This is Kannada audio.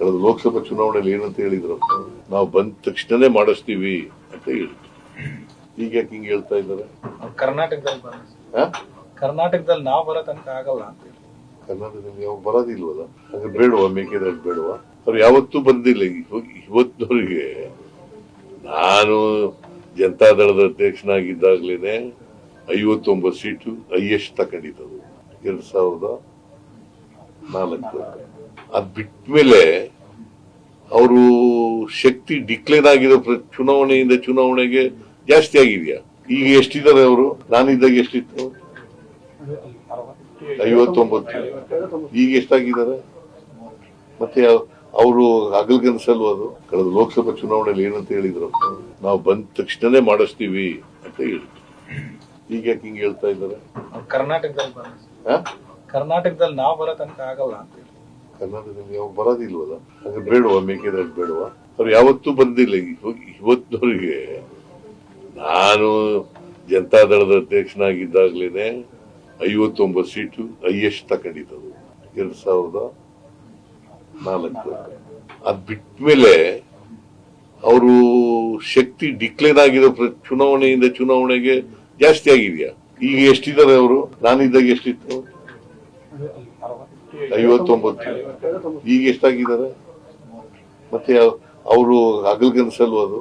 ಕಳೆದ ಲೋಕಸಭಾ ಚುನಾವಣೆಯಲ್ಲಿ ಏನಂತ ಹೇಳಿದ್ರು, ನಾವು ಬಂದ ತಕ್ಷಣನೇ ಮಾಡಿಸ್ತೀವಿ ಅಂತ ಹೇಳಿದ್ರು. ಈಗ ಯಾಕೆ ಹಿಂಗೆ ಹೇಳ್ತಾ ಇದ್ದಾರೆ? ಕರ್ನಾಟಕದಲ್ಲಿ ನಾವು ಬರೋ ತನಕ ಆಗಲ್ಲ ಅಂತ ಹೇಳಿ. ಕರ್ನಾಟಕದಲ್ಲಿ ಅವ್ರು ಬರೋದಿಲ್ವಲ್ಲ, ಹಾಗೆ ಬೇಡವಾ? ಮೇಕೆದಾಟು ಬೇಡವಾ? ಅವ್ರು ಯಾವತ್ತೂ ಬಂದಿಲ್ಲ. ಇವತ್ತಿನವರಿಗೆ ನಾನು ಜನತಾದಳದ ಅಧ್ಯಕ್ಷನಾಗಿದ್ದಾಗ್ಲೇನೆ 59 ಸೀಟು ಹೈಯೆಸ್ಟ್ ತಗೊಂಡಿದ್ದದು 2004. ಅದ್ ಬಿಟ್ಮೇಲೆ ಅವರು ಶಕ್ತಿ ಡಿಕ್ಲೈನ್ ಆಗಿರೋ ಚುನಾವಣೆಯಿಂದ ಚುನಾವಣೆಗೆ ಜಾಸ್ತಿ ಆಗಿದೆಯಾ? ಈಗ ಎಷ್ಟಿದ್ದಾರೆ ಅವರು? ನಾನಿದ್ದಾಗ ಎಷ್ಟಿತ್ತು? 59. ಈಗ ಎಷ್ಟಾಗಿದ್ದಾರೆ? ಮತ್ತೆ ಅವರು ಹಗಲ್ಗನ್ಸಲ್ವ ಅದು? ಕಳೆದ ಲೋಕಸಭಾ ಚುನಾವಣೆಯಲ್ಲಿ ಏನಂತ ಹೇಳಿದ್ರು, ನಾವು ಬಂದ ತಕ್ಷಣನೇ ಮಾಡಿಸ್ತೀವಿ ಅಂತ ಹೇಳಿದ್ರು. ಈಗ ಯಾಕೆ ಹಿಂಗೆ ಹೇಳ್ತಾ ಇದ್ದಾರೆ? ಕರ್ನಾಟಕದಲ್ಲಿ ನಾವು ಬರೋ ತನಕ ಆಗಲ್ಲ ಅಂತ ಹೇಳಿ. ಕರ್ನಾಟಕದಲ್ಲಿ ಅವ್ರು ಬರೋದಿಲ್ವಲ್ಲ, ಹಾಗೆ ಬೇಡವಾ? ಮೇಕೆದಾಟು ಬೇಡವಾ? ಅವ್ರು ಯಾವತ್ತೂ ಬಂದಿಲ್ಲ. ಇವತ್ತಿನವರಿಗೆ ನಾನು ಜನತಾದಳದ ಅಧ್ಯಕ್ಷನಾಗಿದ್ದಾಗ್ಲೇನೆ 59 ಸೀಟು ಹೈಯೆಸ್ಟ್ ತಗೊಂಡಿದ್ದದು 2004. ಅದ್ ಬಿಟ್ಮೇಲೆ ಅವರು ಶಕ್ತಿ ಡಿಕ್ಲೈನ್ ಆಗಿರೋ ಚುನಾವಣೆಯಿಂದ ಚುನಾವಣೆಗೆ ಜಾಸ್ತಿ ಆಗಿದೆಯಾ? ಈಗ ಎಷ್ಟಿದ್ದಾರೆ ಅವರು? ನಾನಿದ್ದಾಗ ಎಷ್ಟಿತ್ತು? 59. ಈಗ ಎಷ್ಟಾಗಿದ್ದಾರೆ? ಮತ್ತೆ ಅವರು ಹಗಲ್ಗನ್ಸಲ್ವ ಅದು?